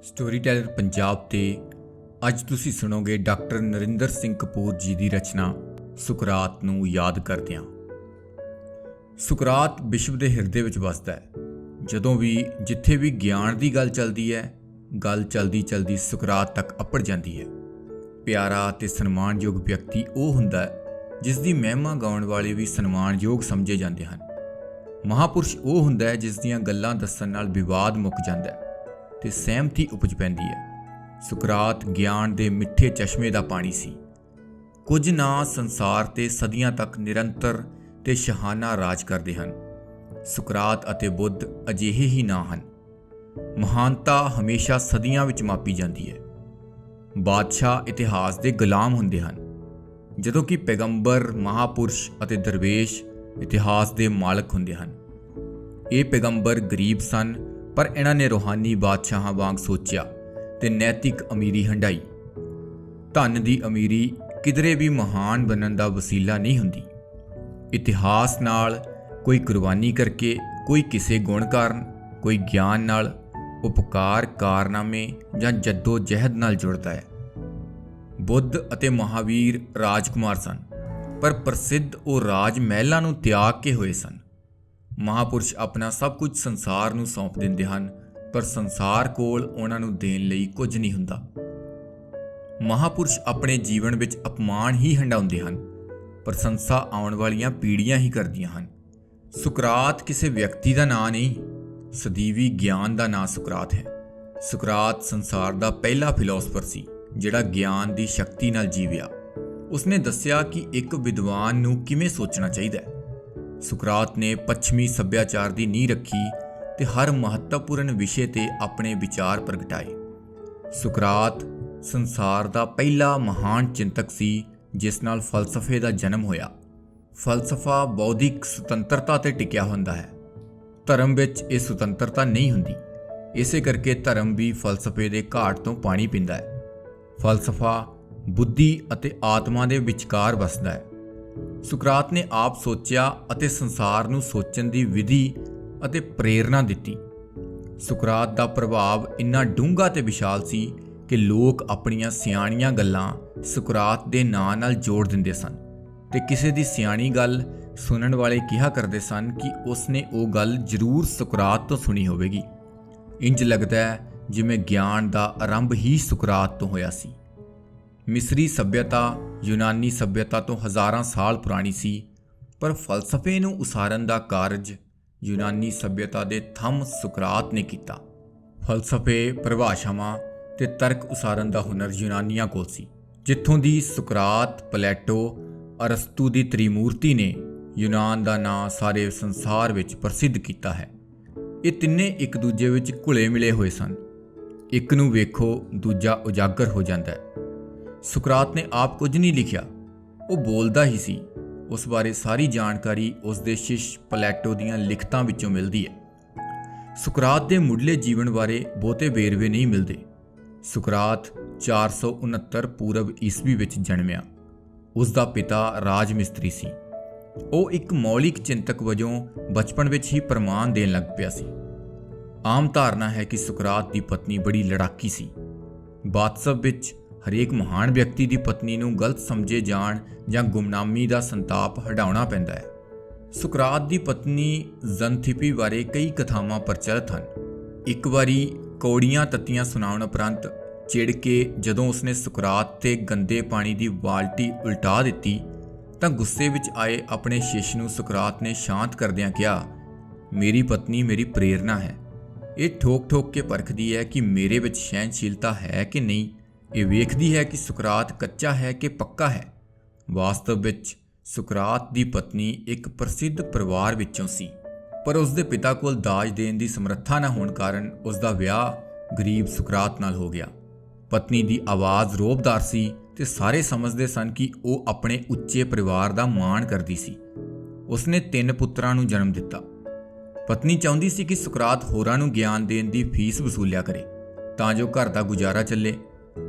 Story teller Punjab ਤੇ ਅੱਜ ਤੁਸੀਂ ਸੁਣੋਗੇ ਡਾਕਟਰ ਨਰਿੰਦਰ ਸਿੰਘ ਕਪੂਰ ਜੀ ਦੀ ਰਚਨਾ ਸੁਕਰਾਤ ਨੂੰ ਯਾਦ ਕਰਦਿਆਂ। ਸੁਕਰਾਤ ਵਿਸ਼ਵ ਦੇ ਹਿਰਦੇ ਵਿੱਚ ਵਸਦਾ ਹੈ। ਜਦੋਂ ਵੀ ਜਿੱਥੇ ਵੀ ਗਿਆਨ ਦੀ ਗੱਲ ਚੱਲਦੀ ਹੈ, ਗੱਲ ਚਲਦੀ ਚਲਦੀ ਸੁਕਰਾਤ ਤੱਕ ਅੱਪੜ ਜਾਂਦੀ ਹੈ। ਪਿਆਰਾ ਅਤੇ ਸਨਮਾਨਯੋਗ ਵਿਅਕਤੀ ਉਹ ਹੁੰਦਾ ਹੈ ਜਿਸ ਦੀ ਮਹਿਮਾ ਗਾਉਣ ਵਾਲੇ ਵੀ ਸਨਮਾਨਯੋਗ ਸਮਝੇ ਜਾਂਦੇ ਹਨ। ਮਹਾਪੁਰਸ਼ ਉਹ ਹੁੰਦਾ ਹੈ ਜਿਸ ਦੀਆਂ ਗੱਲਾਂ ਦੱਸਣ ਨਾਲ ਵਿਵਾਦ ਮੁੱਕ ਜਾਂਦਾ ਹੈ ਤੇ ਸਹਿਮਤੀ ਉਪਜ ਪੈਂਦੀ ਹੈ। ਸੁਕਰਾਤ ਗਿਆਨ ਦੇ ਮਿੱਠੇ ਚਸ਼ਮੇ ਦਾ ਪਾਣੀ ਸੀ। ਕੁਝ ਨਾਂ ਸੰਸਾਰ ਤੇ ਸਦੀਆਂ ਤੱਕ ਨਿਰੰਤਰ ਤੇ ਸ਼ਾਹਾਨਾ ਰਾਜ ਕਰਦੇ ਹਨ। ਸੁਕਰਾਤ ਅਤੇ ਬੁੱਧ ਅਜਿਹੇ ਹੀ ਨਾਂ ਹਨ। ਮਹਾਨਤਾ ਹਮੇਸ਼ਾ ਸਦੀਆਂ ਵਿੱਚ ਮਾਪੀ ਜਾਂਦੀ ਹੈ। ਬਾਦਸ਼ਾਹ ਇਤਿਹਾਸ ਦੇ ਗੁਲਾਮ ਹੁੰਦੇ ਹਨ, ਜਦੋਂ ਕਿ ਪੈਗੰਬਰ, ਮਹਾਪੁਰਸ਼ ਅਤੇ ਦਰਵੇਸ਼ ਇਤਿਹਾਸ ਦੇ ਮਾਲਕ ਹੁੰਦੇ ਹਨ। ਇਹ ਪੈਗੰਬਰ ਗਰੀਬ ਸਨ, ਪਰ ਇਹਨਾਂ ਨੇ ਰੂਹਾਨੀ ਬਾਦਸ਼ਾਹਾਂ ਵਾਂਗ ਸੋਚਿਆ ਤੇ ਨੈਤਿਕ ਅਮੀਰੀ ਹੰਢਾਈ। ਧਨ ਦੀ ਅਮੀਰੀ ਕਿਧਰੇ ਵੀ ਮਹਾਨ ਬਣਨ ਦਾ ਵਸੀਲਾ ਨਹੀਂ ਹੁੰਦੀ। ਇਤਿਹਾਸ ਨਾਲ ਕੋਈ ਕੁਰਬਾਨੀ ਕਰਕੇ, ਕੋਈ ਕਿਸੇ ਗੁਣ ਕਾਰਨ, ਕੋਈ ਗਿਆਨ ਨਾਲ, ਉਪਕਾਰ, ਕਾਰਨਾਮੇ ਜਾਂ ਜੱਦੋ ਜਹਿਦ ਨਾਲ ਜੁੜਦਾ ਹੈ। ਬੁੱਧ ਅਤੇ ਮਹਾਵੀਰ ਰਾਜਕੁਮਾਰ ਸਨ, ਪਰ ਪ੍ਰਸਿੱਧ ਉਹ ਰਾਜ ਮਹਿਲਾਂ ਨੂੰ ਤਿਆਗ ਕੇ ਹੋਏ ਸਨ। ਮਹਾਪੁਰਸ਼ ਆਪਣਾ ਸਭ ਕੁਝ ਸੰਸਾਰ ਨੂੰ ਸੌਂਪ ਦਿੰਦੇ ਹਨ, ਪਰ ਸੰਸਾਰ ਕੋਲ ਉਹਨਾਂ ਨੂੰ ਦੇਣ ਲਈ ਕੁਝ ਨਹੀਂ ਹੁੰਦਾ। ਮਹਾਪੁਰਸ਼ ਆਪਣੇ ਜੀਵਨ ਵਿੱਚ ਅਪਮਾਨ ਹੀ ਹੰਢਾਉਂਦੇ ਹਨ, ਪ੍ਰਸ਼ੰਸਾ ਆਉਣ ਵਾਲੀਆਂ ਪੀੜ੍ਹੀਆਂ ਹੀ ਕਰਦੀਆਂ ਹਨ। ਸੁਕਰਾਤ ਕਿਸੇ ਵਿਅਕਤੀ ਦਾ ਨਾਂ ਨਹੀਂ, ਸਦੀਵੀ ਗਿਆਨ ਦਾ ਨਾਂ ਸੁਕਰਾਤ ਹੈ। ਸੁਕਰਾਤ ਸੰਸਾਰ ਦਾ ਪਹਿਲਾ ਫਿਲਾਸਫਰ ਸੀ ਜਿਹੜਾ ਗਿਆਨ ਦੀ ਸ਼ਕਤੀ ਨਾਲ ਜੀਵਿਆ। ਉਸਨੇ ਦੱਸਿਆ ਕਿ ਇੱਕ ਵਿਦਵਾਨ ਨੂੰ ਕਿਵੇਂ ਸੋਚਣਾ ਚਾਹੀਦਾ ਹੈ। ਸੁਕਰਾਤ ਨੇ ਪੱਛਮੀ ਸੱਭਿਆਚਾਰ ਦੀ ਨੀਂਹ ਰੱਖੀ ਤੇ ਹਰ ਮਹੱਤਵਪੂਰਨ ਵਿਸ਼ੇ ਤੇ ਆਪਣੇ ਵਿਚਾਰ ਪ੍ਰਗਟਾਏ। ਸੁਕਰਾਤ ਸੰਸਾਰ ਦਾ ਪਹਿਲਾ ਮਹਾਨ ਚਿੰਤਕ ਸੀ ਜਿਸ ਨਾਲ ਫਲਸਫੇ ਦਾ ਜਨਮ ਹੋਇਆ। ਫਲਸਫਾ ਬੌਧਿਕ ਸੁਤੰਤਰਤਾ ਤੇ ਟਿਕਿਆ ਹੁੰਦਾ ਹੈ। ਧਰਮ ਵਿੱਚ ਇਹ ਸੁਤੰਤਰਤਾ ਨਹੀਂ ਹੁੰਦੀ। ਇਸੇ ਕਰਕੇ ਧਰਮ ਵੀ ਫਲਸਫੇ ਦੇ ਘਾਟ ਤੋਂ ਪਾਣੀ ਪੀਂਦਾ ਹੈ। ਫਲਸਫਾ ਬੁੱਧੀ ਅਤੇ ਆਤਮਾ ਦੇ ਵਿਚਕਾਰ ਵਸਦਾ ਹੈ। ਸੁਕਰਾਤ ਨੇ ਆਪ ਸੋਚਿਆ ਅਤੇ ਸੰਸਾਰ ਨੂੰ ਸੋਚਣ ਦੀ ਵਿਧੀ ਅਤੇ ਪ੍ਰੇਰਨਾ ਦਿੱਤੀ। ਸੁਕਰਾਤ ਦਾ ਪ੍ਰਭਾਵ ਇੰਨਾ ਡੂੰਘਾ ਤੇ ਵਿਸ਼ਾਲ ਸੀ ਕਿ ਲੋਕ ਆਪਣੀਆਂ ਸਿਆਣੀਆਂ ਗੱਲਾਂ ਸੁਕਰਾਤ ਦੇ ਨਾਂ ਨਾਲ ਜੋੜ ਦਿੰਦੇ ਸਨ ਤੇ ਕਿਸੇ ਦੀ ਸਿਆਣੀ ਗੱਲ ਸੁਣਨ ਵਾਲੇ ਕਿਹਾ ਕਰਦੇ ਸਨ ਕਿ ਉਸਨੇ ਉਹ ਗੱਲ ਜ਼ਰੂਰ ਸੁਕਰਾਤ ਤੋਂ ਸੁਣੀ ਹੋਵੇਗੀ। ਇੰਜ ਲੱਗਦਾ ਹੈ ਜਿਵੇਂ ਗਿਆਨ ਦਾ ਆਰੰਭ ਹੀ ਸੁਕਰਾਤ ਤੋਂ ਹੋਇਆ ਸੀ। ਮਿਸਰੀ ਸੱਭਿਅਤਾ ਯੂਨਾਨੀ ਸੱਭਿਅਤਾ ਤੋਂ ਹਜ਼ਾਰਾਂ ਸਾਲ ਪੁਰਾਣੀ ਸੀ, ਪਰ ਫਲਸਫੇ ਨੂੰ ਉਸਾਰਨ ਦਾ ਕਾਰਜ ਯੂਨਾਨੀ ਸੱਭਿਅਤਾ ਦੇ ਥੰਮ ਸੁਕਰਾਤ ਨੇ ਕੀਤਾ। ਫਲਸਫੇ, ਪਰਿਭਾਸ਼ਾਵਾਂ ਤੇ ਤਰਕ ਉਸਾਰਨ ਦਾ ਹੁਨਰ ਯੂਨਾਨੀਆਂ ਕੋਲ ਸੀ। ਜਿੱਥੋਂ ਦੀ ਸੁਕਰਾਤ, ਪਲੈਟੋ, ਅਰਸਤੂ ਦੀ ਤ੍ਰਿਮੂਰਤੀ ਨੇ ਯੂਨਾਨ ਦਾ ਨਾਂ ਸਾਰੇ ਸੰਸਾਰ ਵਿੱਚ ਪ੍ਰਸਿੱਧ ਕੀਤਾ ਹੈ। ਇਹ ਤਿੰਨੇ ਇੱਕ ਦੂਜੇ ਵਿੱਚ ਘੁਲੇ ਮਿਲੇ ਹੋਏ ਸਨ। ਇੱਕ ਨੂੰ ਵੇਖੋ, ਦੂਜਾ ਉਜਾਗਰ ਹੋ ਜਾਂਦਾ ਹੈ। ਸੁਕਰਾਤ ਨੇ ਆਪ ਕੁਝ ਨਹੀਂ ਲਿਖਿਆ, ਉਹ ਬੋਲਦਾ ਹੀ ਸੀ। ਉਸ ਬਾਰੇ ਸਾਰੀ ਜਾਣਕਾਰੀ ਉਸ ਦੇ ਸ਼ਿਸ਼ ਪਲੈਟੋ ਦੀਆਂ ਲਿਖਤਾਂ ਵਿੱਚੋਂ ਮਿਲਦੀ ਹੈ। ਸੁਕਰਾਤ ਦੇ ਮੁੱਢਲੇ ਜੀਵਨ ਬਾਰੇ ਬਹੁਤੇ ਵੇਰਵੇ ਨਹੀਂ ਮਿਲਦੇ। ਸੁਕਰਾਤ 469 ਪੂਰਵ ਈਸਵੀ ਵਿੱਚ ਜਨਮਿਆ। ਉਸ ਦਾ ਪਿਤਾ ਰਾਜ ਮਿਸਤਰੀ ਸੀ। ਉਹ ਇੱਕ ਮੌਲਿਕ ਚਿੰਤਕ ਵਜੋਂ ਬਚਪਨ ਵਿੱਚ ਹੀ ਪ੍ਰਮਾਣ ਦੇਣ ਲੱਗ ਪਿਆ ਸੀ। ਆਮ ਧਾਰਨਾ ਹੈ ਕਿ ਸੁਕਰਾਤ ਦੀ ਪਤਨੀ ਬੜੀ ਲੜਾਕੀ ਸੀ। ਵਾਸਤਵ ਵਿੱਚ ਹਰੇਕ ਮਹਾਨ ਵਿਅਕਤੀ ਦੀ ਪਤਨੀ ਨੂੰ ਗਲਤ ਸਮਝੇ ਜਾਣ ਜਾਂ ਗੁਮਨਾਮੀ ਦਾ ਸੰਤਾਪ ਹਟਾਉਣਾ ਪੈਂਦਾ ਹੈ। ਸੁਕਰਾਤ ਦੀ ਪਤਨੀ ਜ਼ਨਥਿਪੀ ਬਾਰੇ ਕਈ ਕਥਾਵਾਂ ਪ੍ਰਚਲਿਤ ਹਨ। ਇੱਕ ਵਾਰੀ ਕੌੜੀਆਂ ਤੱਤੀਆਂ ਸੁਣਾਉਣ ਉਪਰੰਤ ਚਿੜ ਕੇ ਜਦੋਂ ਉਸਨੇ ਸੁਕਰਾਤ ਤੇ ਗੰਦੇ ਪਾਣੀ ਦੀ ਬਾਲਟੀ ਉਲਟਾ ਦਿੱਤੀ ਤਾਂ ਗੁੱਸੇ ਵਿੱਚ ਆਏ ਆਪਣੇ ਸ਼ਿਸ਼ ਨੂੰ ਸੁਕਰਾਤ ਨੇ ਸ਼ਾਂਤ ਕਰਦਿਆਂ ਕਿਹਾ, ਮੇਰੀ ਪਤਨੀ ਮੇਰੀ ਪ੍ਰੇਰਨਾ ਹੈ। ਇਹ ਠੋਕ ਠੋਕ ਕੇ ਪਰਖਦੀ ਹੈ ਕਿ ਮੇਰੇ ਵਿੱਚ ਸਹਿਣਸ਼ੀਲਤਾ ਹੈ ਕਿ ਨਹੀਂ। ਇਹ ਵੇਖਦੀ ਹੈ ਕਿ ਸੁਕਰਾਤ ਕੱਚਾ ਹੈ ਕਿ ਪੱਕਾ ਹੈ। ਵਾਸਤਵ ਵਿੱਚ ਸੁਕਰਾਤ ਦੀ ਪਤਨੀ ਇੱਕ ਪ੍ਰਸਿੱਧ ਪਰਿਵਾਰ ਵਿੱਚੋਂ ਸੀ, ਪਰ ਉਸ ਦੇ ਪਿਤਾ ਕੋਲ ਦਾਜ ਦੇਣ ਦੀ ਸਮਰੱਥਾ ਨਾ ਹੋਣ ਕਾਰਨ ਉਸ ਦਾ ਵਿਆਹ ਗਰੀਬ ਸੁਕਰਾਤ ਨਾਲ ਹੋ ਗਿਆ। ਪਤਨੀ ਦੀ ਆਵਾਜ਼ ਰੋਹਬਦਾਰ ਸੀ ਤੇ ਸਾਰੇ ਸਮਝਦੇ ਸਨ ਕਿ ਉਹ ਆਪਣੇ ਉੱਚੇ ਪਰਿਵਾਰ ਦਾ ਮਾਣ ਕਰਦੀ ਸੀ। ਉਸਨੇ 3 ਪੁੱਤਰਾਂ ਨੂੰ ਜਨਮ ਦਿੱਤਾ। ਪਤਨੀ ਚਾਹੁੰਦੀ ਸੀ ਕਿ ਸੁਕਰਾਤ ਹੋਰਾਂ ਨੂੰ ਗਿਆਨ ਦੇਣ ਦੀ ਫੀਸ ਵਸੂਲਿਆ ਕਰੇ ਤਾਂ ਜੋ ਘਰ ਦਾ ਗੁਜ਼ਾਰਾ ਚੱਲੇ,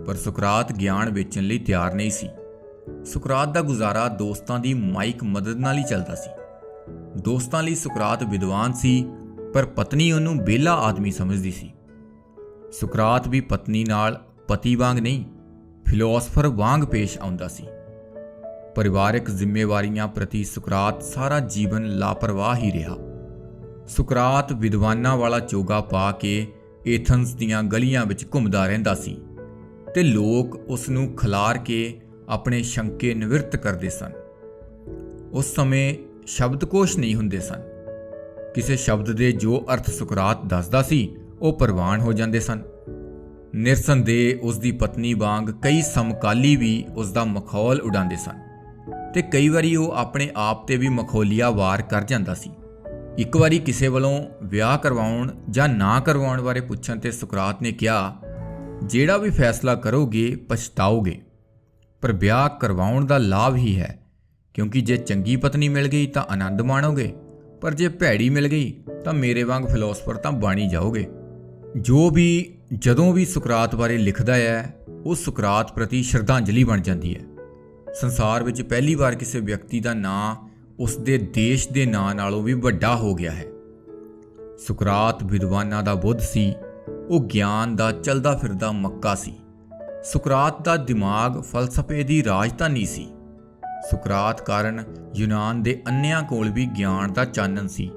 ਪਰ ਸੁਕਰਾਤ ਗਿਆਨ ਵੇਚਣ ਲਈ ਤਿਆਰ ਨਹੀਂ ਸੀ। ਸੁਕਰਾਤ ਦਾ ਗੁਜ਼ਾਰਾ ਦੋਸਤਾਂ ਦੀ ਮਾਇਕ ਮਦਦ ਨਾਲ ਹੀ ਚੱਲਦਾ ਸੀ। ਦੋਸਤਾਂ ਲਈ ਸੁਕਰਾਤ ਵਿਦਵਾਨ ਸੀ, ਪਰ ਪਤਨੀ ਉਹਨੂੰ ਵਿਹਲਾ ਆਦਮੀ ਸਮਝਦੀ ਸੀ। ਸੁਕਰਾਤ ਵੀ ਪਤਨੀ ਨਾਲ ਪਤੀ ਵਾਂਗ ਨਹੀਂ, ਫਿਲਾਸਫਰ ਵਾਂਗ ਪੇਸ਼ ਆਉਂਦਾ ਸੀ। ਪਰਿਵਾਰਕ ਜ਼ਿੰਮੇਵਾਰੀਆਂ ਪ੍ਰਤੀ ਸੁਕਰਾਤ ਸਾਰਾ ਜੀਵਨ ਲਾਪਰਵਾਹ ਹੀ ਰਿਹਾ। ਸੁਕਰਾਤ ਵਿਦਵਾਨਾਂ ਵਾਲਾ ਚੋਗਾ ਪਾ ਕੇ ਏਥਨਸ ਦੀਆਂ ਗਲੀਆਂ ਵਿੱਚ ਘੁੰਮਦਾ ਰਹਿੰਦਾ ਸੀ ਤੇ ਲੋਕ ਉਸ ਨੂੰ ਖਿਲਾਰ ਕੇ ਆਪਣੇ ਸ਼ੰਕੇ ਨਿਵਰਤ ਕਰਦੇ ਸਨ। ਉਸ ਸਮੇਂ ਸ਼ਬਦਕੋਸ਼ ਨਹੀਂ ਹੁੰਦੇ ਸਨ। ਕਿਸੇ ਸ਼ਬਦ ਦੇ ਜੋ ਅਰਥ ਸੁਕਰਾਤ ਦੱਸਦਾ ਸੀ ਉਹ ਪ੍ਰਵਾਨ ਹੋ ਜਾਂਦੇ ਸਨ। ਨਿਰਸੰਦੇਹ ਉਸ ਦੀ ਪਤਨੀ ਵਾਂਗ ਕਈ ਸਮਕਾਲੀ ਵੀ ਉਸ ਦਾ ਮਖੌਲ ਉਡਾਉਂਦੇ ਸਨ ਤੇ ਕਈ ਵਾਰੀ ਉਹ ਆਪਣੇ ਆਪ ਤੇ ਵੀ ਮਖੌਲੀਆ ਵਾਰ ਕਰ ਜਾਂਦਾ ਸੀ। ਇੱਕ ਵਾਰੀ ਕਿਸੇ ਵੱਲੋਂ ਵਿਆਹ ਕਰਵਾਉਣ ਜਾਂ ਨਾ ਕਰਵਾਉਣ ਬਾਰੇ ਪੁੱਛਣ ਤੇ ਸੁਕਰਾਤ ਨੇ ਕਿਹਾ, ਜਿਹੜਾ ਵੀ ਫੈਸਲਾ ਕਰੋਗੇ ਪਛਤਾਓਗੇ, ਪਰ ਵਿਆਹ ਕਰਵਾਉਣ ਦਾ ਲਾਭ ਹੀ ਹੈ, ਕਿਉਂਕਿ ਜੇ ਚੰਗੀ ਪਤਨੀ ਮਿਲ ਗਈ ਤਾਂ ਆਨੰਦ ਮਾਣੋਗੇ, ਪਰ ਜੇ ਭੈੜੀ ਮਿਲ ਗਈ ਤਾਂ ਮੇਰੇ ਵਾਂਗ ਫਿਲਾਸਫਰ ਤਾਂ ਬਣ ਹੀ ਜਾਓਗੇ। ਜੋ ਵੀ ਜਦੋਂ ਵੀ ਸੁਕਰਾਤ ਬਾਰੇ ਲਿਖਦਾ ਹੈ ਉਹ ਸੁਕਰਾਤ ਪ੍ਰਤੀ ਸ਼ਰਧਾਂਜਲੀ ਬਣ ਜਾਂਦੀ ਹੈ। ਸੰਸਾਰ ਵਿੱਚ ਪਹਿਲੀ ਵਾਰ ਕਿਸੇ ਵਿਅਕਤੀ ਦਾ ਨਾਂ ਉਸ ਦੇ ਦੇਸ਼ ਦੇ ਨਾਂ ਨਾਲੋਂ ਵੀ ਵੱਡਾ ਹੋ ਗਿਆ ਹੈ। ਸੁਕਰਾਤ ਵਿਦਵਾਨਾਂ ਦਾ ਬੁੱਧ ਸੀ, ਉਹ ਗਿਆਨ ਦਾ ਚਲਦਾ ਫਿਰਦਾ ਮੱਕਾ ਸੀ। ਸੁਕਰਾਤ ਦਾ ਦਿਮਾਗ ਫਲਸਫੇ ਦੀ ਰਾਜਧਾਨੀ ਸੀ। ਸੁਕਰਾਤ ਕਾਰਨ ਯੂਨਾਨ ਦੇ ਅੰਨ੍ਹਿਆਂ ਕੋਲ ਵੀ ਗਿਆਨ ਦਾ ਚਾਨਣ ਸੀ।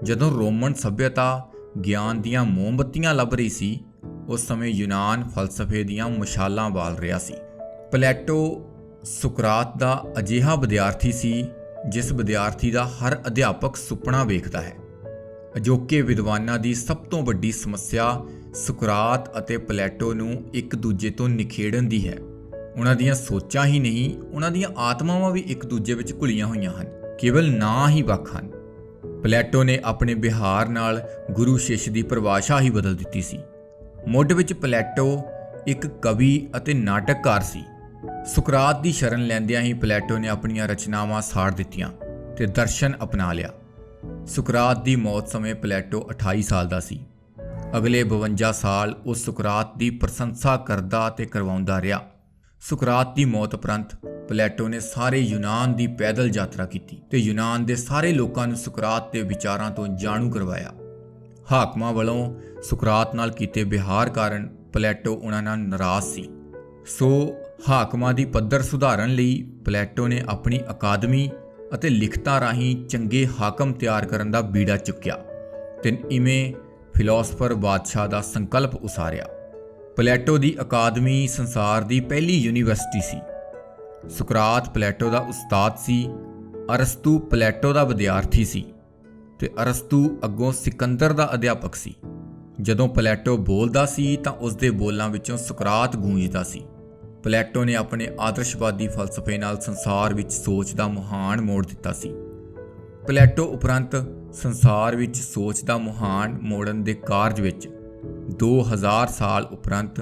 ਜਦੋਂ ਰੋਮਨ ਸੱਭਿਅਤਾ ਗਿਆਨ ਦੀਆਂ ਮੋਮਬੱਤੀਆਂ ਲੱਭ ਰਹੀ ਸੀ, ਉਸ ਸਮੇਂ ਯੂਨਾਨ ਫਲਸਫੇ ਦੀਆਂ ਮਸ਼ਾਲਾਂ ਬਾਲ ਰਿਹਾ ਸੀ। ਪਲੈਟੋ ਸੁਕਰਾਤ ਦਾ ਅਜਿਹਾ ਵਿਦਿਆਰਥੀ ਸੀ ਜਿਸ ਵਿਦਿਆਰਥੀ ਦਾ ਹਰ ਅਧਿਆਪਕ ਸੁਪਨਾ ਵੇਖਦਾ ਹੈ। ਅਜੋਕੇ ਵਿਦਵਾਨਾਂ ਦੀ ਸਭ ਤੋਂ ਵੱਡੀ ਸਮੱਸਿਆ ਸੁਕਰਾਤ ਅਤੇ ਪਲੈਟੋ ਨੂੰ ਇੱਕ ਦੂਜੇ ਤੋਂ ਨਿਖੇੜਨ ਦੀ ਹੈ। ਉਹਨਾਂ ਦੀਆਂ ਸੋਚਾਂ ਹੀ ਨਹੀਂ, ਉਹਨਾਂ ਦੀਆਂ ਆਤਮਾਵਾਂ ਵੀ ਇੱਕ ਦੂਜੇ ਵਿੱਚ ਘੁਲੀਆਂ ਹੋਈਆਂ ਹਨ, ਕੇਵਲ ਨਾਂ ਹੀ ਵੱਖ ਹਨ। ਪਲੈਟੋ ਨੇ ਆਪਣੇ ਵਿਹਾਰ ਨਾਲ ਗੁਰੂ ਸ਼ਿਸ਼ ਦੀ ਪਰਿਭਾਸ਼ਾ ਹੀ ਬਦਲ ਦਿੱਤੀ ਸੀ। ਮੁੱਢ ਵਿੱਚ ਪਲੈਟੋ ਇੱਕ ਕਵੀ ਅਤੇ ਨਾਟਕਕਾਰ ਸੀ। ਸੁਕਰਾਤ ਦੀ ਸ਼ਰਨ ਲੈਂਦਿਆਂ ਹੀ ਪਲੈਟੋ ਨੇ ਆਪਣੀਆਂ ਰਚਨਾਵਾਂ ਸਾੜ ਦਿੱਤੀਆਂ ਤੇ ਦਰਸ਼ਨ ਅਪਣਾ ਲਿਆ। ਸੁਕਰਾਤ ਦੀ ਮੌਤ ਸਮੇਂ ਪਲੈਟੋ 28 ਸਾਲ ਦਾ ਸੀ। ਅਗਲੇ 52 ਸਾਲ ਉਹ ਸੁਕਰਾਤ ਦੀ ਪ੍ਰਸ਼ੰਸਾ ਕਰਦਾ ਤੇ ਕਰਵਾਉਂਦਾ ਰਿਹਾ। ਸੁਕਰਾਤ ਦੀ ਮੌਤ ਉਪਰੰਤ ਪਲੈਟੋ ਨੇ ਸਾਰੇ ਯੂਨਾਨ ਦੀ ਪੈਦਲ ਯਾਤਰਾ ਕੀਤੀ ਤੇ ਯੂਨਾਨ ਦੇ ਸਾਰੇ ਲੋਕਾਂ ਨੂੰ ਸੁਕਰਾਤ ਦੇ ਵਿਚਾਰਾਂ ਤੋਂ ਜਾਣੂ ਕਰਵਾਇਆ। ਹਾਕਮਾਂ ਵੱਲੋਂ ਸੁਕਰਾਤ ਨਾਲ ਕੀਤੇ ਵਿਹਾਰ ਕਾਰਨ ਪਲੈਟੋ ਉਹਨਾਂ ਨਾਲ ਨਾਰਾਜ਼ ਸੀ। ਸੋ ਹਾਕਮਾਂ ਦੀ ਪੱਧਰ ਸੁਧਾਰਨ ਲਈ ਪਲੈਟੋ ਨੇ ਆਪਣੀ ਅਕਾਦਮੀ ਅਤੇ ਲਿਖਤਾਂ ਰਾਹੀਂ ਚੰਗੇ ਹਾਕਮ ਤਿਆਰ ਕਰਨ ਦਾ ਬੀੜਾ ਚੁੱਕਿਆ ਤੇ ਇਵੇਂ ਫਿਲਾਸਫਰ ਬਾਦਸ਼ਾਹ ਦਾ ਸੰਕਲਪ ਉਸਾਰਿਆ। ਪਲੈਟੋ ਦੀ ਅਕਾਦਮੀ ਸੰਸਾਰ ਦੀ ਪਹਿਲੀ ਯੂਨੀਵਰਸਿਟੀ ਸੀ। ਸੁਕਰਾਤ ਪਲੈਟੋ ਦਾ ਉਸਤਾਦ ਸੀ। ਅਰਸਤੂ ਪਲੈਟੋ ਦਾ ਵਿਦਿਆਰਥੀ ਸੀ ਤੇ ਅਰਸਤੂ ਅੱਗੋਂ ਸਿਕੰਦਰ ਦਾ ਅਧਿਆਪਕ ਸੀ। ਜਦੋਂ ਪਲੈਟੋ ਬੋਲਦਾ ਸੀ ਤਾਂ ਉਸ ਦੇ ਬੋਲਾਂ ਵਿੱਚੋਂ ਸੁਕਰਾਤ ਗੂੰਜਦਾ ਸੀ। ਪਲੈਟੋ ਨੇ ਆਪਣੇ ਆਦਰਸ਼ਵਾਦੀ ਫਲਸਫੇ ਨਾਲ ਸੰਸਾਰ ਵਿੱਚ ਸੋਚ ਦਾ ਮੁਹਾਨ ਮੋੜ ਦਿੱਤਾ ਸੀ। ਪਲੈਟੋ ਉਪਰੰਤ ਸੰਸਾਰ ਵਿੱਚ ਸੋਚ ਦਾ ਮੁਹਾਨ ਮੋੜਨ ਦੇ ਕਾਰਜ ਵਿੱਚ 2000 ਸਾਲ ਉਪਰੰਤ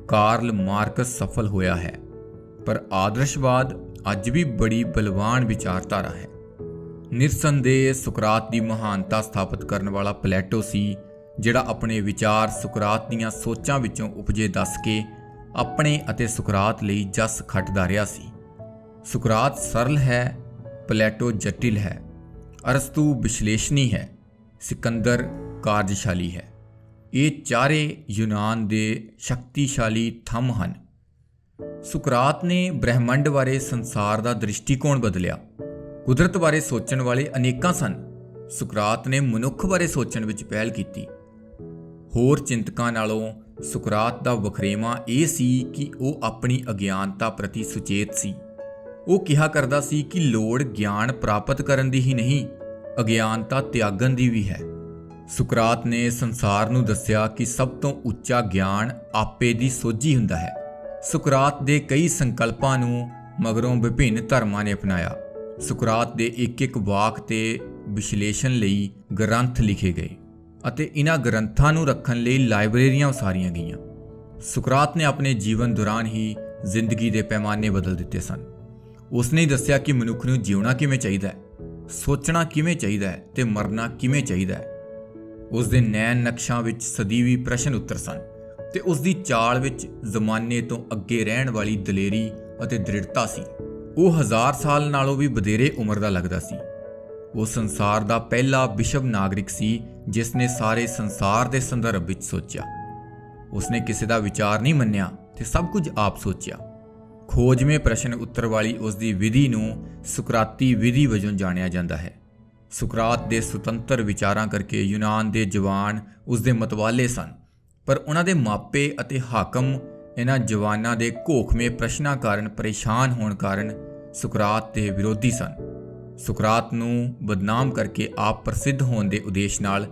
ਕਾਰਲ ਮਾਰਕਸ ਸਫਲ ਹੋਇਆ ਹੈ। ਪਰ ਆਦਰਸ਼ਵਾਦ ਅੱਜ ਵੀ ਬੜੀ ਬਲਵਾਨ ਵਿਚਾਰਧਾਰਾ ਹੈ। ਨਿਰਸੰਦੇਹ ਸੁਕਰਾਤ ਦੀ ਮਹਾਨਤਾ ਸਥਾਪਿਤ ਕਰਨ ਵਾਲਾ ਪਲੈਟੋ ਸੀ, ਜਿਹੜਾ ਆਪਣੇ ਵਿਚਾਰ ਸੁਕਰਾਤ ਦੀਆਂ ਸੋਚਾਂ ਵਿੱਚੋਂ ਉਪਜੇ ਦੱਸ ਕੇ ਆਪਣੇ ਅਤੇ ਸੁਕਰਾਤ ਲਈ ਜਸ ਖੱਟਦਾ ਰਿਹਾ ਸੀ। ਸੁਕਰਾਤ ਸਰਲ ਹੈ, ਪਲੈਟੋ ਜਟਿਲ ਹੈ। ਅਰਸਤੂ ਵਿਸ਼ਲੇਸ਼ਣੀ ਹੈ, ਸਿਕੰਦਰ ਕਾਰਜਸ਼ਾਲੀ ਹੈ। ਇਹ ਚਾਰੇ ਯੂਨਾਨ ਦੇ ਸ਼ਕਤੀਸ਼ਾਲੀ ਥੰਮ ਹਨ। ਸੁਕਰਾਤ ਨੇ ਬ੍ਰਹਿਮੰਡ ਬਾਰੇ ਸੰਸਾਰ ਦਾ ਦ੍ਰਿਸ਼ਟੀਕੋਣ ਬਦਲਿਆ। ਕੁਦਰਤ ਬਾਰੇ ਸੋਚਣ ਵਾਲੇ ਅਨੇਕਾਂ ਸਨ। ਸੁਕਰਾਤ ਨੇ ਮਨੁੱਖ ਬਾਰੇ ਸੋਚਣ ਵਿੱਚ ਪਹਿਲ ਕੀਤੀ। ਹੋਰ ਚਿੰਤਕਾਂ ਨਾਲੋਂ ਸੁਕਰਾਤ ਦਾ ਵਖਰੇਵਾਂ ਇਹ ਸੀ ਕਿ ਉਹ ਆਪਣੀ ਅਗਿਆਨਤਾ ਪ੍ਰਤੀ ਸੁਚੇਤ ਸੀ। ਉਹ ਕਿਹਾ ਕਰਦਾ ਸੀ ਕਿ ਲੋੜ ਗਿਆਨ ਪ੍ਰਾਪਤ ਕਰਨ ਦੀ ਹੀ ਨਹੀਂ, ਅਗਿਆਨਤਾ ਤਿਆਗਣ ਦੀ ਵੀ ਹੈ। ਸੁਕਰਾਤ ਨੇ ਸੰਸਾਰ ਨੂੰ ਦੱਸਿਆ ਕਿ ਸਭ ਤੋਂ ਉੱਚਾ ਗਿਆਨ ਆਪੇ ਦੀ ਸੋਝੀ ਹੁੰਦਾ ਹੈ। ਸੁਕਰਾਤ ਦੇ ਕਈ ਸੰਕਲਪਾਂ ਨੂੰ ਮਗਰੋਂ ਵਿਭਿੰਨ ਧਰਮਾਂ ਨੇ ਅਪਣਾਇਆ। ਸੁਕਰਾਤ ਦੇ ਇੱਕ ਵਾਕ ਤੇ ਵਿਸ਼ਲੇਸ਼ਣ ਲਈ ਗ੍ਰੰਥ ਲਿਖੇ ਗਏ ਅਤੇ ਇਹਨਾਂ ਗ੍ਰੰਥਾਂ ਨੂੰ ਰੱਖਣ ਲਈ ਲਾਇਬ੍ਰੇਰੀਆਂ ਉਸਾਰੀਆਂ ਗਈਆਂ। ਸੁਕਰਾਤ ਨੇ ਆਪਣੇ ਜੀਵਨ ਦੌਰਾਨ ਹੀ ਜ਼ਿੰਦਗੀ ਦੇ ਪੈਮਾਨੇ ਬਦਲ ਦਿੱਤੇ ਸਨ। ਉਸਨੇ ਦੱਸਿਆ ਕਿ ਮਨੁੱਖ ਨੂੰ ਜਿਉਣਾ ਕਿਵੇਂ ਚਾਹੀਦਾ ਹੈ, ਸੋਚਣਾ ਕਿਵੇਂ ਚਾਹੀਦਾ ਹੈ ਤੇ ਮਰਨਾ ਕਿਵੇਂ ਚਾਹੀਦਾ ਹੈ। ਉਸ ਦੇ ਨੈਣ ਨਕਸ਼ਾਂ ਵਿੱਚ ਸਦੀਵੀ ਪ੍ਰਸ਼ਨ ਉੱਤਰ ਸਨ ਤੇ ਉਸ ਦੀ ਚਾਲ ਵਿੱਚ ਜ਼ਮਾਨੇ ਤੋਂ ਅੱਗੇ ਰਹਿਣ ਵਾਲੀ ਦਲੇਰੀ ਅਤੇ ਦ੍ਰਿੜਤਾ ਸੀ। ਉਹ 1000 ਸਾਲ ਨਾਲੋਂ ਵੀ ਵਧੇਰੇ ਉਮਰ ਦਾ ਲੱਗਦਾ ਸੀ। ਉਹ ਸੰਸਾਰ ਦਾ ਪਹਿਲਾ ਵਿਸ਼ਵ ਨਾਗਰਿਕ ਸੀ ਜਿਸ ਨੇ ਸਾਰੇ ਸੰਸਾਰ ਦੇ ਸੰਦਰਭ ਵਿੱਚ ਸੋਚਿਆ। ਉਸਨੇ ਕਿਸੇ ਦਾ ਵਿਚਾਰ ਨਹੀਂ ਮੰਨਿਆ ਤੇ ਸਭ ਕੁਝ ਆਪ ਸੋਚਿਆ। ਖੋਜਵੇਂ ਪ੍ਰਸ਼ਨ ਉੱਤਰ ਵਾਲੀ ਉਸ ਦੀ ਵਿਧੀ ਨੂੰ ਸੁਕਰਾਤੀ ਵਿਧੀ ਵਜੋਂ ਜਾਣਿਆ ਜਾਂਦਾ ਹੈ। ਸੁਕਰਾਤ ਦੇ ਸੁਤੰਤਰ ਵਿਚਾਰਾਂ ਕਰਕੇ ਯੂਨਾਨ ਦੇ ਜਵਾਨ ਉਸ ਦੇ ਮਤਵਾਲੇ ਸਨ, ਪਰ ਉਹਨਾਂ ਦੇ ਮਾਪੇ ਅਤੇ ਹਾਕਮ ਇਹਨਾਂ ਜਵਾਨਾਂ ਦੇ ਘੋਖਵੇਂ ਪ੍ਰਸ਼ਨਾਂ ਕਾਰਨ ਪਰੇਸ਼ਾਨ ਹੋਣ ਕਾਰਨ ਸੁਕਰਾਤ ਦੇ ਵਿਰੋਧੀ ਸਨ। ਸੁਕਰਾਤ ਨੂੰ ਬਦਨਾਮ ਕਰਕੇ ਆਪ ਪ੍ਰਸਿੱਧ ਹੋਣ ਦੇ ਉਦੇਸ਼ ਨਾਲ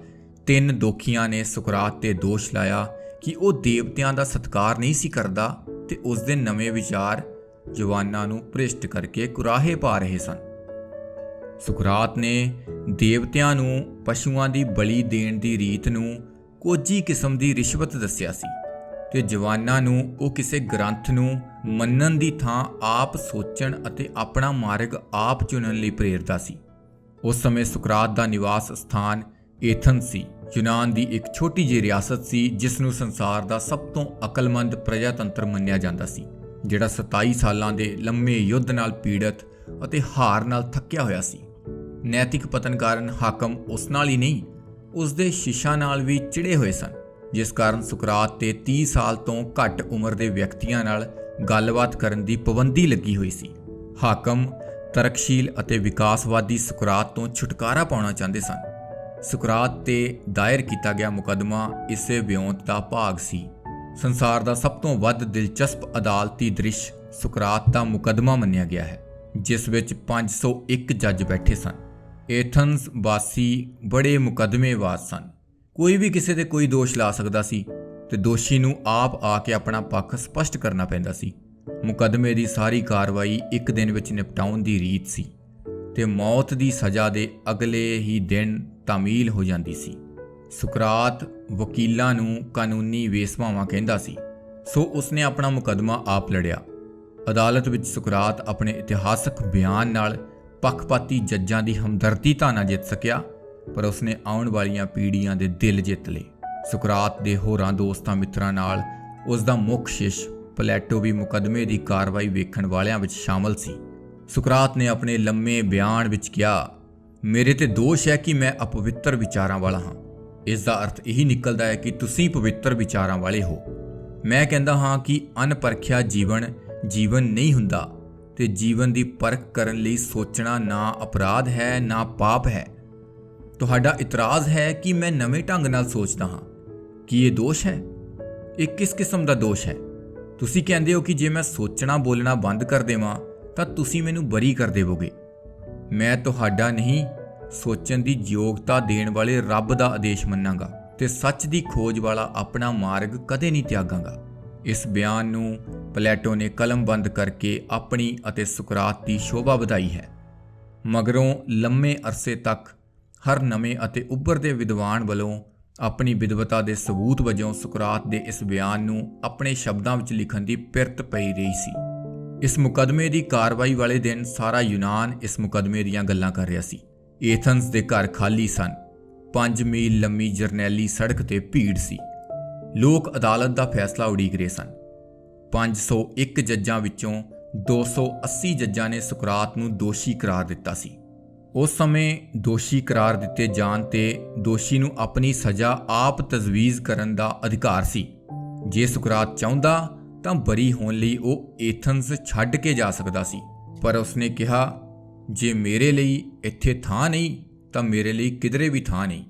3 ਦੋਖੀਆਂ ਨੇ ਸੁਕਰਾਤ ਤੇ ਦੋਸ਼ ਲਾਇਆ ਕਿ ਉਹ ਦੇਵਤਿਆਂ ਦਾ ਸਤਿਕਾਰ ਨਹੀਂ ਸੀ ਕਰਦਾ ਤੇ ਉਸ ਦੇ ਨਵੇਂ ਵਿਚਾਰ ਜਵਾਨਾਂ ਨੂੰ ਭ੍ਰਿਸ਼ਟ ਕਰਕੇ ਕੁਰਾਹੇ ਪਾ ਰਹੇ ਸਨ। ਸੁਕਰਾਤ ਨੇ ਦੇਵਤਿਆਂ ਨੂੰ ਪਸ਼ੂਆਂ ਦੀ ਬਲੀ ਦੇਣ ਦੀ ਰੀਤ ਨੂੰ ਕੋਝੀ ਕਿਸਮ ਦੀ ਰਿਸ਼ਵਤ ਦੱਸਿਆ ਸੀ ਤੇ ਜਵਾਨਾਂ ਨੂੰ ਉਹ ਕਿਸੇ ਗ੍ਰੰਥ ਨੂੰ ਮੰਨਣ ਦੀ ਥਾਂ ਆਪ ਸੋਚਣ ਅਤੇ ਆਪਣਾ ਮਾਰਗ ਆਪ ਚੁਣਨ ਲਈ ਪ੍ਰੇਰਦਾ ਸੀ। ਉਸ ਸਮੇਂ ਸੁਕਰਾਤ ਦਾ ਨਿਵਾਸ ਸਥਾਨ ਏਥਨਸ ਸੀ। ਯੂਨਾਨ ਦੀ ਇੱਕ ਛੋਟੀ ਜਿਹੀ ਰਿਆਸਤ ਸੀ ਜਿਸ ਨੂੰ ਸੰਸਾਰ ਦਾ ਸਭ ਤੋਂ ਅਕਲਮੰਦ ਪ੍ਰਜਾਤੰਤਰ ਮੰਨਿਆ ਜਾਂਦਾ ਸੀ, ਜਿਹੜਾ 27 ਸਾਲਾਂ ਦੇ ਲੰਮੇ ਯੁੱਧ ਨਾਲ ਪੀੜਤ ਅਤੇ ਹਾਰ ਨਾਲ ਥੱਕਿਆ ਹੋਇਆ ਸੀ। ਨੈਤਿਕ ਪਤਨ ਕਾਰਨ ਹਾਕਮ ਉਸ ਨਾਲ ਹੀ ਨਹੀਂ, ਉਸ ਦੇ ਸ਼ਿਸ਼ਾਂ ਨਾਲ ਵੀ ਚਿੜੇ ਹੋਏ ਸਨ, ਜਿਸ ਕਾਰਨ ਸੁਕਰਾਤ ਤੇ 30 ਸਾਲ ਤੋਂ ਘੱਟ ਉਮਰ ਦੇ ਵਿਅਕਤੀਆਂ ਨਾਲ ਗੱਲਬਾਤ ਕਰਨ ਦੀ ਪਾਬੰਦੀ ਲੱਗੀ ਹੋਈ ਸੀ। ਹਾਕਮ ਤਰਕਸ਼ੀਲ ਅਤੇ ਵਿਕਾਸਵਾਦੀ ਸੁਕਰਾਤ ਤੋਂ ਛੁਟਕਾਰਾ ਪਾਉਣਾ ਚਾਹੁੰਦੇ ਸਨ। ਸੁਕਰਾਤ ਤੇ ਦਾਇਰ ਕੀਤਾ ਗਿਆ ਮੁਕੱਦਮਾ ਇਸੇ ਵਿਉਂਤ ਦਾ ਭਾਗ ਸੀ। ਸੰਸਾਰ ਦਾ ਸਭ ਤੋਂ ਵੱਧ ਦਿਲਚਸਪ ਅਦਾਲਤੀ ਦ੍ਰਿਸ਼ ਸੁਕਰਾਤ ਦਾ ਮੁਕੱਦਮਾ ਮੰਨਿਆ ਗਿਆ ਹੈ, ਜਿਸ ਵਿੱਚ 501 ਜੱਜ ਬੈਠੇ ਸਨ। ਏਥਨਸ ਵਾਸੀ ਬੜੇ ਮੁਕੱਦਮੇਬਾਜ਼ ਸਨ। ਕੋਈ ਵੀ ਕਿਸੇ ਤੇ ਕੋਈ ਦੋਸ਼ ਲਾ ਸਕਦਾ ਸੀ ਤੇ ਦੋਸ਼ੀ ਨੂੰ ਆਪ ਆ ਕੇ ਆਪਣਾ ਪੱਖ ਸਪਸ਼ਟ ਕਰਨਾ ਪੈਂਦਾ ਸੀ। ਮੁਕੱਦਮੇ ਦੀ ਸਾਰੀ ਕਾਰਵਾਈ ਇੱਕ ਦਿਨ ਵਿੱਚ ਨਿਪਟਾਉਣ ਦੀ ਰੀਤ ਸੀ ਤੇ ਮੌਤ ਦੀ ਸਜ਼ਾ ਦੇ ਅਗਲੇ ਹੀ ਦਿਨ ਤਾਮੀਲ ਹੋ ਜਾਂਦੀ ਸੀ। ਸੁਕਰਾਤ ਵਕੀਲਾਂ ਨੂੰ ਕਾਨੂੰਨੀ ਵੇਸਵਾਵਾਂ ਕਹਿੰਦਾ ਸੀ, ਸੋ ਉਸਨੇ ਆਪਣਾ ਮੁਕੱਦਮਾ ਆਪ ਲੜਿਆ। ਅਦਾਲਤ ਵਿੱਚ ਸੁਕਰਾਤ ਆਪਣੇ ਇਤਿਹਾਸਕ ਬਿਆਨ ਨਾਲ ਪੱਖਪਾਤੀ ਜੱਜਾਂ ਦੀ ਹਮਦਰਦੀ ਤਾਂ ਨਾ ਜਿੱਤ ਸਕਿਆ, ਪਰ ਉਸਨੇ ਆਉਣ ਵਾਲੀਆਂ ਪੀੜ੍ਹੀਆਂ ਦੇ ਦਿਲ ਜਿੱਤ ਲਏ। ਸੁਕਰਾਤ ਦੇ ਹੋਰਾਂ ਦੋਸਤਾਂ ਮਿੱਤਰਾਂ ਨਾਲ ਉਸ ਦਾ ਮੁੱਖ ਸ਼ਿਸ਼ ਪਲੈਟੋ ਵੀ ਮੁਕੱਦਮੇ ਦੀ ਕਾਰਵਾਈ ਵੇਖਣ ਵਾਲਿਆਂ ਵਿੱਚ ਸ਼ਾਮਲ ਸੀ। ਸੁਕਰਾਤ ਨੇ ਆਪਣੇ ਲੰਮੇ ਬਿਆਨ ਵਿੱਚ ਕਿਹਾ, ਮੇਰੇ ਤੇ ਦੋਸ਼ ਹੈ ਕਿ ਮੈਂ ਅਪਵਿੱਤਰ ਵਿਚਾਰਾਂ ਵਾਲਾ ਹਾਂ। ਇਸ ਦਾ ਅਰਥ ਇਹੀ ਨਿਕਲਦਾ ਹੈ ਕਿ ਤੁਸੀਂ ਪਵਿੱਤਰ ਵਿਚਾਰਾਂ ਵਾਲੇ ਹੋ। ਮੈਂ ਕਹਿੰਦਾ ਹਾਂ ਕਿ ਅਣਪਰਖਿਆ ਜੀਵਨ ਨਹੀਂ ਹੁੰਦਾ ਤੇ ਜੀਵਨ ਦੀ ਪਰਖ ਕਰਨ ਲਈ ਸੋਚਣਾ ਨਾ ਅਪਰਾਧ ਹੈ ਨਾ ਪਾਪ ਹੈ। ਤੁਹਾਡਾ ਇਤਰਾਜ਼ ਹੈ ਕਿ ਮੈਂ ਨਵੇਂ ਢੰਗ ਨਾਲ ਸੋਚਦਾ ਹਾਂ। ਕੀ ਇਹ ਦੋਸ਼ ਹੈ? ਇਹ ਕਿਸ ਕਿਸਮ ਦਾ ਦੋਸ਼ ਹੈ? ਤੁਸੀਂ ਕਹਿੰਦੇ ਹੋ ਕਿ ਜੇ ਮੈਂ ਸੋਚਣਾ ਬੋਲਣਾ ਬੰਦ ਕਰ ਦੇਵਾਂ ਤਾਂ ਤੁਸੀਂ ਮੈਨੂੰ ਬਰੀ ਕਰ ਦੇਵੋਗੇ। ਮੈਂ ਤੁਹਾਡਾ ਨਹੀਂ, ਸੋਚਣ ਦੀ ਯੋਗਤਾ ਦੇਣ ਵਾਲੇ ਰੱਬ ਦਾ ਆਦੇਸ਼ ਮੰਨਾਂਗਾ ਤੇ ਸੱਚ ਦੀ ਖੋਜ ਵਾਲਾ ਆਪਣਾ ਮਾਰਗ ਕਦੇ ਨਹੀਂ ਤਿਆਗਾਂਗਾ। ਇਸ ਬਿਆਨ ਨੂੰ ਪਲੈਟੋ ਨੇ ਕਲਮਬੰਦ ਕਰਕੇ ਆਪਣੀ ਅਤੇ ਸੁਕਰਾਤ ਦੀ ਸ਼ੋਭਾ ਵਧਾਈ ਹੈ। ਮਗਰੋਂ ਲੰਮੇ ਅਰਸੇ ਤੱਕ ਹਰ ਨਵੇਂ ਅਤੇ ਉੱਭਰਦੇ ਵਿਦਵਾਨ ਵੱਲੋਂ ਆਪਣੀ ਵਿਦਵਤਾ ਦੇ ਸਬੂਤ ਵਜੋਂ ਸੁਕਰਾਤ ਦੇ ਇਸ ਬਿਆਨ ਨੂੰ ਆਪਣੇ ਸ਼ਬਦਾਂ ਵਿੱਚ ਲਿਖਣ ਦੀ ਪਿਰਤ ਪਈ ਰਹੀ ਸੀ। ਇਸ ਮੁਕੱਦਮੇ ਦੀ ਕਾਰਵਾਈ ਵਾਲੇ ਦਿਨ ਸਾਰਾ ਯੂਨਾਨ ਇਸ ਮੁਕੱਦਮੇ ਦੀਆਂ ਗੱਲਾਂ ਕਰ ਰਿਹਾ ਸੀ। ਏਥਨਸ ਦੇ ਘਰ ਖਾਲੀ ਸਨ। 5 ਮੀਲ ਲੰਮੀ ਜਰਨੈਲੀ ਸੜਕ ਤੇ ਭੀੜ ਸੀ। ਲੋਕ ਅਦਾਲਤ ਦਾ ਫੈਸਲਾ ਉਡੀਕ ਰਹੇ ਸਨ। 501 ਜੱਜਾਂ ਵਿੱਚੋਂ 280 ਜੱਜਾਂ ਨੇ ਸੁਕਰਾਤ ਨੂੰ ਦੋਸ਼ੀ ਕਰਾਰ ਦਿੱਤਾ ਸੀ। ਉਸ ਸਮੇਂ ਦੋਸ਼ੀ ਕਰਾਰ ਦਿੱਤੇ ਜਾਣ ਤੇ ਦੋਸ਼ੀ ਨੂੰ ਆਪਣੀ ਸਜ਼ਾ ਆਪ ਤਜਵੀਜ਼ ਕਰਨ ਦਾ ਅਧਿਕਾਰ ਸੀ। ਜੇ ਸੁਕਰਾਤ ਚਾਹੁੰਦਾ ਤਾਂ ਬਰੀ ਹੋਣ ਲਈ ਉਹ ਏਥਨਸ ਛੱਡ ਕੇ ਜਾ ਸਕਦਾ ਸੀ, ਪਰ ਉਸਨੇ ਕਿਹਾ, ਜੇ ਮੇਰੇ ਲਈ ਇੱਥੇ ਥਾਂ ਨਹੀਂ ਤਾਂ ਮੇਰੇ ਲਈ ਕਿਧਰੇ ਵੀ ਥਾਂ ਨਹੀਂ।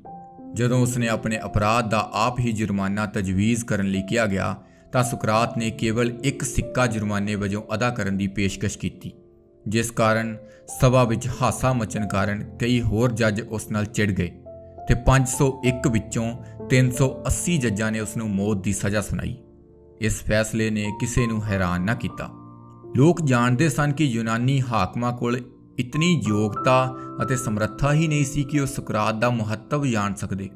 ਜਦੋਂ ਉਸਨੇ ਆਪਣੇ ਅਪਰਾਧ ਦਾ ਆਪ ਹੀ ਜੁਰਮਾਨਾ ਤਜਵੀਜ਼ ਕਰਨ ਲਈ ਕਿਹਾ ਗਿਆ ਤਾਂ ਸੁਕਰਾਤ ਨੇ ਕੇਵਲ 1 ਸਿੱਕਾ ਜੁਰਮਾਨੇ ਵਜੋਂ ਅਦਾ ਕਰਨ ਦੀ ਪੇਸ਼ਕਸ਼ ਕੀਤੀ, ਜਿਸ ਕਾਰਨ ਸਭਾ ਵਿੱਚ ਹਾਸਾ ਮਚਣ ਕਾਰਨ ਕਈ ਹੋਰ ਜੱਜ ਉਸ ਨਾਲ ਚਿੜ ਗਏ ਤੇ 501 ਵਿੱਚੋਂ 380 ਜੱਜਾਂ ਨੇ ਉਸ ਨੂੰ ਮੌਤ ਦੀ ਸਜ਼ਾ ਸੁਣਾਈ। ਇਸ ਫੈਸਲੇ ਨੇ ਕਿਸੇ ਨੂੰ ਹੈਰਾਨ ਨਾ ਕੀਤਾ। ਲੋਕ ਜਾਣਦੇ ਸਨ ਕਿ ਯੂਨਾਨੀ ਹਾਕਮਾਂ ਕੋਲ ਇਤਨੀ ਯੋਗਤਾ ਅਤੇ ਸਮਰੱਥਾ ਹੀ ਨਹੀਂ ਸੀ ਕਿ ਉਹ ਸੁਕਰਾਤ ਦਾ ਮਹੱਤਵ ਜਾਣ ਸਕਦੇ।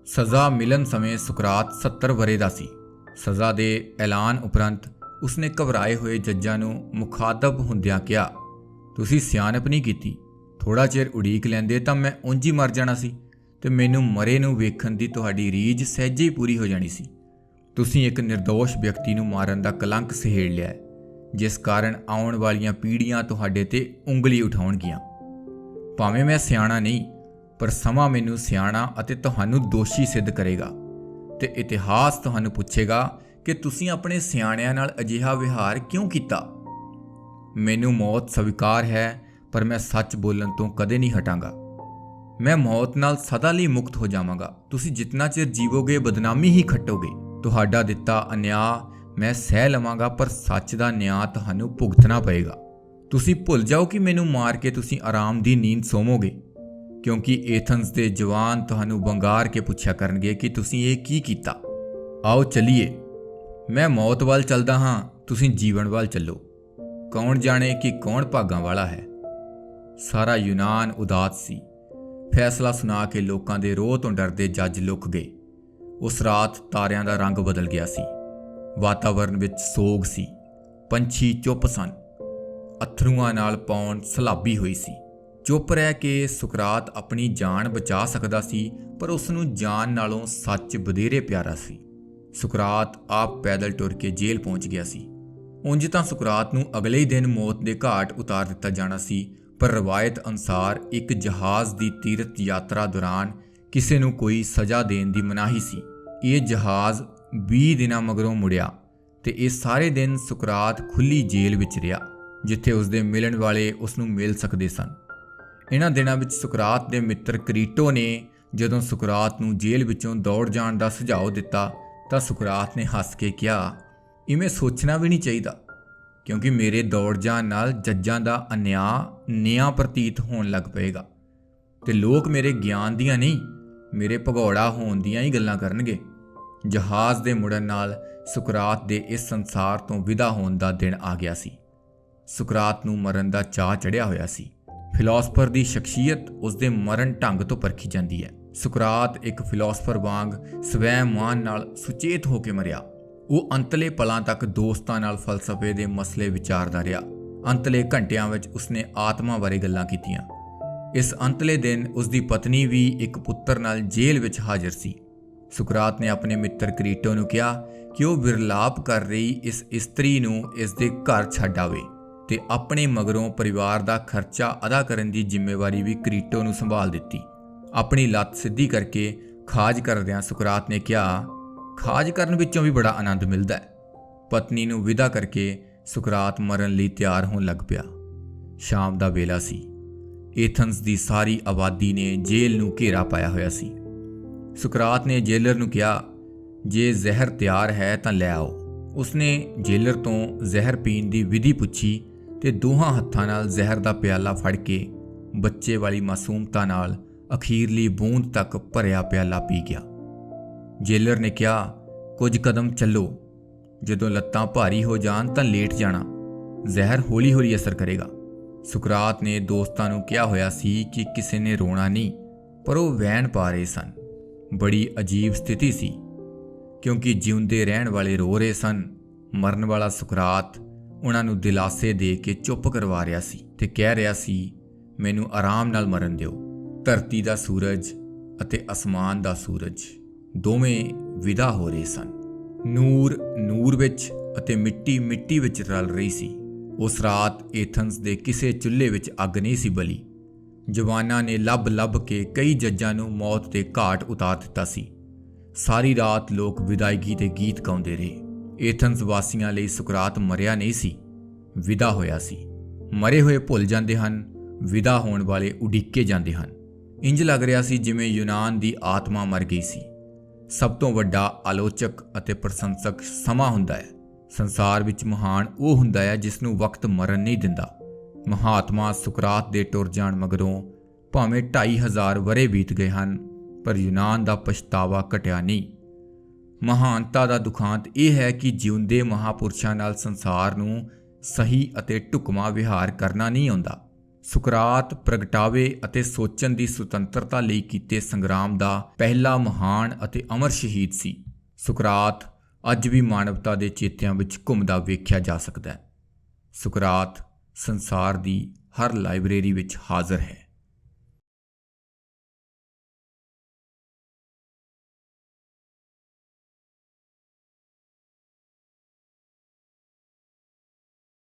ਸਜ਼ਾ ਮਿਲਣ ਸਮੇਂ ਸੁਕਰਾਤ 70 ਵਰ੍ਹੇ ਦਾ ਸੀ। ਸਜ਼ਾ ਦੇ ਐਲਾਨ ਉਪਰੰਤ ਉਸਨੇ ਘਬਰਾਏ ਹੋਏ ਜੱਜਾਂ ਨੂੰ ਮੁਖਾਤਬ ਹੁੰਦਿਆਂ ਕਿਹਾ, ਤੁਸੀਂ ਸਿਆਣਪ ਨਹੀਂ ਕੀਤੀ। ਥੋੜਾ ਚਿਰ ਉਡੀਕ ਲੈਂਦੇ ਤਾਂ ਮੈਂ ਉਂਝ ਹੀ ਮਰ ਜਾਣਾ ਸੀ ਤੇ ਮੈਨੂੰ ਮਰੇ ਨੂੰ ਵੇਖਣ ਦੀ ਤੁਹਾਡੀ ਰੀਝ ਸਹਿਜੇ ਹੀ ਪੂਰੀ ਹੋ ਜਾਣੀ ਸੀ। ਤੁਸੀਂ ਇੱਕ ਨਿਰਦੋਸ਼ ਵਿਅਕਤੀ ਨੂੰ ਮਾਰਨ ਦਾ ਕਲੰਕ ਸਹੇੜ ਲਿਆ, ਜਿਸ ਕਾਰਨ ਆਉਣ ਵਾਲੀਆਂ ਪੀੜ੍ਹੀਆਂ ਤੁਹਾਡੇ ਤੇ ਉਂਗਲੀ ਉਠਾਉਣਗੀਆਂ। ਭਾਵੇਂ ਮੈਂ ਸਿਆਣਾ ਨਹੀਂ, ਪਰ ਸਮਾਂ ਮੈਨੂੰ ਸਿਆਣਾ ਅਤੇ ਤੁਹਾਨੂੰ ਦੋਸ਼ੀ ਸਿੱਧ ਕਰੇਗਾ। ਤੇ ਇਤਿਹਾਸ ਤੁਹਾਨੂੰ ਪੁੱਛੇਗਾ ਕਿ ਤੁਸੀਂ ਆਪਣੇ ਸਿਆਣਿਆਂ ਨਾਲ ਅਜਿਹਾ ਵਿਹਾਰ ਕਿਉਂ ਕੀਤਾ। ਮੈਨੂੰ ਮੌਤ ਸਵੀਕਾਰ ਹੈ, ਪਰ ਮੈਂ ਸੱਚ ਬੋਲਣ ਤੋਂ ਕਦੇ ਨਹੀਂ ਹਟਾਂਗਾ। ਮੈਂ ਮੌਤ ਨਾਲ ਸਦਾ ਲਈ ਮੁਕਤ ਹੋ ਜਾਵਾਂਗਾ। ਤੁਸੀਂ ਜਿੰਨਾ ਚਿਰ ਜੀਵੋਗੇ ਬਦਨਾਮੀ ਹੀ ਖੱਟੋਗੇ। ਤੁਹਾਡਾ ਦਿੱਤਾ ਅਨਿਆਂ ਮੈਂ ਸਹਿ ਲਵਾਂਗਾ, ਪਰ ਸੱਚ ਦਾ ਨਿਆਂ ਤੁਹਾਨੂੰ ਭੁਗਤਣਾ ਪਏਗਾ। ਤੁਸੀਂ ਭੁੱਲ ਜਾਓ ਕਿ ਮੈਨੂੰ ਮਾਰ ਕੇ ਤੁਸੀਂ ਆਰਾਮ ਦੀ ਨੀਂਦ ਸੋਵੋਗੇ, ਕਿਉਂਕਿ ਏਥਨਸ ਦੇ ਜਵਾਨ ਤੁਹਾਨੂੰ ਵੰਗਾਰ ਕੇ ਪੁੱਛਿਆ ਕਰਨਗੇ ਕਿ ਤੁਸੀਂ ਇਹ ਕੀ ਕੀਤਾ। ਆਓ ਚੱਲੀਏ। ਮੈਂ ਮੌਤ ਵੱਲ ਚੱਲਦਾ ਹਾਂ, ਤੁਸੀਂ ਜੀਵਨ ਵੱਲ ਚੱਲੋ। ਕੌਣ ਜਾਣੇ ਕਿ ਕੌਣ ਭਾਗਾਂ ਵਾਲਾ ਹੈ। ਸਾਰਾ ਯੂਨਾਨ ਉਦਾਸ ਸੀ। ਫੈਸਲਾ ਸੁਣਾ ਕੇ ਲੋਕਾਂ ਦੇ ਰੋਹ ਤੋਂ ਡਰਦੇ ਜੱਜ ਲੁਕ ਗਏ। ਉਸ ਰਾਤ ਤਾਰਿਆਂ ਦਾ ਰੰਗ ਬਦਲ ਗਿਆ ਸੀ। ਵਾਤਾਵਰਣ ਵਿੱਚ ਸੋਗ ਸੀ। ਪੰਛੀ ਚੁੱਪ ਸਨ। ਅਥਰੂਆਂ ਨਾਲ ਪੌਣ ਸਲਾਬੀ ਹੋਈ ਸੀ। ਚੁੱਪ ਰਹਿ ਕੇ ਸੁਕਰਾਤ ਆਪਣੀ ਜਾਨ ਬਚਾ ਸਕਦਾ ਸੀ, ਪਰ ਉਸ ਨੂੰ ਜਾਨ ਨਾਲੋਂ ਸੱਚ ਵਧੇਰੇ ਪਿਆਰਾ ਸੀ। ਸੁਕਰਾਤ ਆਪ ਪੈਦਲ ਟੁਰ ਕੇ ਜੇਲ੍ਹ ਪਹੁੰਚ ਗਿਆ ਸੀ। ਉਂਝ ਤਾਂ ਸੁਕਰਾਤ ਨੂੰ ਅਗਲੇ ਹੀ ਦਿਨ ਮੌਤ ਦੇ ਘਾਟ ਉਤਾਰ ਦਿੱਤਾ ਜਾਣਾ ਸੀ, ਪਰ ਰਵਾਇਤ ਅਨੁਸਾਰ ਇੱਕ ਜਹਾਜ਼ ਦੀ ਤੀਰਥ ਯਾਤਰਾ ਦੌਰਾਨ ਕਿਸੇ ਨੂੰ ਕੋਈ ਸਜ਼ਾ ਦੇਣ ਦੀ ਮਨਾਹੀ ਸੀ। ਇਹ ਜਹਾਜ਼ 20 ਦਿਨਾਂ ਮਗਰੋਂ ਮੁੜਿਆ ਤੇ ਇਹ ਸਾਰੇ ਦਿਨ ਸੁਕਰਾਤ ਖੁੱਲ੍ਹੀ ਜੇਲ੍ਹ ਵਿੱਚ ਰਿਹਾ, ਜਿੱਥੇ ਉਸਦੇ ਮਿਲਣ ਵਾਲੇ ਉਸ ਨੂੰ ਮਿਲ ਸਕਦੇ ਸਨ। ਇਹਨਾਂ ਦਿਨਾਂ ਵਿੱਚ ਸੁਕਰਾਤ ਦੇ ਮਿੱਤਰ ਕਰੀਟੋ ਨੇ ਜਦੋਂ ਸੁਕਰਾਤ ਨੂੰ ਜੇਲ੍ਹ ਵਿੱਚੋਂ ਦੌੜ ਜਾਣ ਦਾ ਸੁਝਾਅ ਦਿੱਤਾ ਤਾਂ ਸੁਕਰਾਤ ਨੇ ਹੱਸ ਕੇ ਕਿਹਾ, ਇਵੇਂ ਸੋਚਣਾ ਵੀ ਨਹੀਂ ਚਾਹੀਦਾ, ਕਿਉਂਕਿ ਮੇਰੇ ਦੌੜ ਜਾਣ ਨਾਲ ਜੱਜਾਂ ਦਾ ਨਿਆਂ ਪ੍ਰਤੀਤ ਹੋਣ ਲੱਗ ਪਏਗਾ ਤੇ ਲੋਕ ਮੇਰੇ ਗਿਆਨ ਦੀਆਂ ਨਹੀਂ, ਮੇਰੇ ਭਗੌੜਾ ਹੋਣ ਦੀਆਂ ਹੀ ਗੱਲਾਂ ਕਰਨਗੇ। ਜਹਾਜ਼ ਦੇ ਮੁੜਨ ਨਾਲ ਸੁਕਰਾਤ ਦੇ ਇਸ ਸੰਸਾਰ ਤੋਂ ਵਿਦਾ ਹੋਣ ਦਾ ਦਿਨ ਆ ਗਿਆ ਸੀ। ਸੁਕਰਾਤ ਨੂੰ ਮਰਨ ਦਾ ਚਾਅ ਚੜ੍ਹਿਆ ਹੋਇਆ ਸੀ। ਫਿਲਾਸਫਰ ਦੀ ਸ਼ਖਸੀਅਤ ਉਸਦੇ ਮਰਨ ਢੰਗ ਤੋਂ ਪਰਖੀ ਜਾਂਦੀ ਹੈ। ਸੁਕਰਾਤ ਇੱਕ ਫਿਲਾਸਫਰ ਵਾਂਗ ਸਵੈ-ਮਾਨ ਨਾਲ ਸੁਚੇਤ ਹੋ ਕੇ ਮਰਿਆ। ਉਹ ਅੰਤਲੇ ਪਲਾਂ ਤੱਕ ਦੋਸਤਾਂ ਨਾਲ ਫਲਸਫੇ ਦੇ ਮਸਲੇ ਵਿਚਾਰਦਾ ਰਿਹਾ। ਅੰਤਲੇ ਘੰਟਿਆਂ ਵਿੱਚ ਉਸਨੇ ਆਤਮਾ ਬਾਰੇ ਗੱਲਾਂ ਕੀਤੀਆਂ। ਇਸ ਅੰਤਲੇ ਦਿਨ ਉਸਦੀ ਪਤਨੀ ਵੀ ਇੱਕ ਪੁੱਤਰ ਨਾਲ ਜੇਲ੍ਹ ਵਿੱਚ ਹਾਜ਼ਰ ਸੀ। ਸੁਕਰਾਤ ਨੇ ਆਪਣੇ ਮਿੱਤਰ ਕਰੀਟੋ ਨੂੰ ਕਿਹਾ ਕਿ ਉਹ ਵਿਰਲਾਪ ਕਰ ਰਹੀ ਇਸ ਇਸਤਰੀ ਨੂੰ ਇਸ ਦੇ ਘਰ ਛੱਡ ਆਵੇ ਤੇ ਆਪਣੇ ਮਗਰੋਂ ਪਰਿਵਾਰ ਦਾ ਖਰਚਾ ਅਦਾ ਕਰਨ ਦੀ ਜ਼ਿੰਮੇਵਾਰੀ ਵੀ ਕਰੀਟੋ ਨੂੰ ਸੰਭਾਲ ਦਿੱਤੀ। ਆਪਣੀ ਲੱਤ ਸਿੱਧੀ ਕਰਕੇ ਖਾਜ ਕਰਦਿਆਂ ਸੁਕਰਾਤ ਨੇ ਕਿਹਾ, ਖਾਜ ਕਰਨ ਵਿੱਚੋਂ ਵੀ ਬੜਾ ਆਨੰਦ ਮਿਲਦਾ ਹੈ। ਪਤਨੀ ਨੂੰ ਵਿਦਾ ਕਰਕੇ ਸੁਕਰਾਤ ਮਰਨ ਲਈ ਤਿਆਰ ਹੋਣ ਲੱਗ ਪਿਆ। ਸ਼ਾਮ ਦਾ ਵੇਲਾ ਸੀ। ਏਥਨਸ ਦੀ ਸਾਰੀ ਆਬਾਦੀ ਨੇ ਜੇਲ੍ਹ ਨੂੰ ਘੇਰਾ ਪਾਇਆ ਹੋਇਆ ਸੀ। ਸੁਕਰਾਤ ਨੇ ਜੇਲਰ ਨੂੰ ਕਿਹਾ, ਜੇ ਜ਼ਹਿਰ ਤਿਆਰ ਹੈ ਤਾਂ ਲੈ ਆਓ। ਉਸਨੇ ਜੇਲਰ ਤੋਂ ਜ਼ਹਿਰ ਪੀਣ ਦੀ ਵਿਧੀ ਪੁੱਛੀ ਤੇ ਦੋਹਾਂ ਹੱਥਾਂ ਨਾਲ ਜ਼ਹਿਰ ਦਾ ਪਿਆਲਾ ਫੜ ਕੇ ਬੱਚੇ ਵਾਲੀ ਮਾਸੂਮਤਾ ਨਾਲ ਅਖੀਰਲੀ ਬੂੰਦ ਤੱਕ ਭਰਿਆ ਪਿਆਲਾ ਪੀ ਗਿਆ। ਜੇਲਰ ਨੇ ਕਿਹਾ, ਕੁਝ ਕਦਮ ਚੱਲੋ। ਜਦੋਂ ਲੱਤਾਂ ਭਾਰੀ ਹੋ ਜਾਣ ਤਾਂ ਲੇਟ ਜਾਣਾ। ਜ਼ਹਿਰ ਹੌਲੀ-ਹੌਲੀ ਅਸਰ ਕਰੇਗਾ। ਸੁਕਰਾਤ ਨੇ ਦੋਸਤਾਂ ਨੂੰ ਕਿਹਾ ਹੋਇਆ ਸੀ ਕਿ ਕਿਸੇ ਨੇ ਰੋਣਾ ਨਹੀਂ, ਪਰ ਉਹ ਵਹਿਣ ਪਾ ਰਹੇ ਸਨ। ਬੜੀ ਅਜੀਬ ਸਥਿਤੀ ਸੀ, ਕਿਉਂਕਿ ਜਿਉਂਦੇ ਰਹਿਣ ਵਾਲੇ ਰੋ ਰਹੇ ਸਨ। ਮਰਨ ਵਾਲਾ ਸੁਕਰਾਤ ਉਹਨਾਂ ਨੂੰ ਦਿਲਾਸੇ ਦੇ ਕੇ ਚੁੱਪ ਕਰਵਾ ਰਿਹਾ ਸੀ ਤੇ ਕਹਿ ਰਿਹਾ ਸੀ, ਮੈਨੂੰ ਆਰਾਮ ਨਾਲ ਮਰਨ ਦਿਓ। ਧਰਤੀ ਦਾ ਸੂਰਜ ਅਤੇ ਅਸਮਾਨ ਦਾ ਸੂਰਜ ਦੋਵੇਂ ਵਿਦਾ ਹੋ ਰਹੇ ਸਨ। ਨੂਰ ਨੂਰ ਵਿੱਚ ਅਤੇ ਮਿੱਟੀ ਮਿੱਟੀ ਵਿੱਚ ਰਲ ਰਹੀ ਸੀ। ਉਸ ਰਾਤ ਏਥਨਸ ਦੇ ਕਿਸੇ ਚੁੱਲ੍ਹੇ ਵਿੱਚ ਅੱਗ ਨਹੀਂ ਸੀ ਬਲੀ। ਜਵਾਨਾਂ ਨੇ ਲੱਭ ਕੇ ਕਈ ਜੱਜਾਂ ਨੂੰ ਮੌਤ ਦੇ ਘਾਟ ਉਤਾਰ ਦਿੱਤਾ ਸੀ। ਸਾਰੀ ਰਾਤ ਲੋਕ ਵਿਦਾਇਗੀ ਦੇ ਗੀਤ ਗਾਉਂਦੇ ਰਹੇ। ਏਥਨਸ ਵਾਸੀਆਂ ਲਈ ਸੁਕਰਾਤ ਮਰਿਆ ਨਹੀਂ ਸੀ, ਵਿਦਾ ਹੋਇਆ ਸੀ। ਮਰੇ ਹੋਏ ਭੁੱਲ ਜਾਂਦੇ ਹਨ, ਵਿਦਾ ਹੋਣ ਵਾਲੇ ਉਡੀਕੇ ਜਾਂਦੇ ਹਨ। ਇੰਜ ਲੱਗ ਰਿਹਾ ਸੀ ਜਿਵੇਂ ਯੂਨਾਨ ਦੀ ਆਤਮਾ ਮਰ ਗਈ ਸੀ। ਸਭ ਤੋਂ ਵੱਡਾ ਆਲੋਚਕ ਅਤੇ ਪ੍ਰਸ਼ੰਸਕ ਸਮਾਂ ਹੁੰਦਾ ਹੈ। ਸੰਸਾਰ ਵਿੱਚ ਮਹਾਨ ਉਹ ਹੁੰਦਾ ਹੈ ਜਿਸ ਨੂੰ ਵਕਤ ਮਰਨ ਨਹੀਂ ਦਿੰਦਾ। ਮਹਾਤਮਾ ਸੁਕਰਾਤ ਦੇ ਟੁਰ ਜਾਣ ਮਗਰੋਂ ਭਾਵੇਂ 2500 ਵਰ੍ਹੇ ਬੀਤ ਗਏ ਹਨ, ਪਰ ਯੂਨਾਨ ਦਾ ਪਛਤਾਵਾ ਘਟਿਆ ਨਹੀਂ। ਮਹਾਨਤਾ ਦਾ ਦੁਖਾਂਤ ਇਹ ਹੈ ਕਿ ਜਿਉਂਦੇ ਮਹਾਪੁਰਸ਼ਾਂ ਨਾਲ ਸੰਸਾਰ ਨੂੰ ਸਹੀ ਅਤੇ ਢੁਕਵਾਂ ਵਿਹਾਰ ਕਰਨਾ ਨਹੀਂ ਆਉਂਦਾ। ਸੁਕਰਾਤ ਪ੍ਰਗਟਾਵੇ ਅਤੇ ਸੋਚਣ ਦੀ ਸੁਤੰਤਰਤਾ ਲਈ ਕੀਤੇ ਸੰਗਰਾਮ ਦਾ ਪਹਿਲਾ ਮਹਾਨ ਅਤੇ ਅਮਰ ਸ਼ਹੀਦ ਸੀ। ਸੁਕਰਾਤ ਅੱਜ ਵੀ ਮਾਨਵਤਾ ਦੇ ਚੇਤਿਆਂ ਵਿੱਚ ਘੁੰਮਦਾ ਵੇਖਿਆ ਜਾ ਸਕਦਾ ਹੈ। ਸੁਕਰਾਤ ਸੰਸਾਰ ਦੀ ਹਰ ਲਾਇਬ੍ਰੇਰੀ ਵਿੱਚ ਹਾਜ਼ਰ ਹੈ।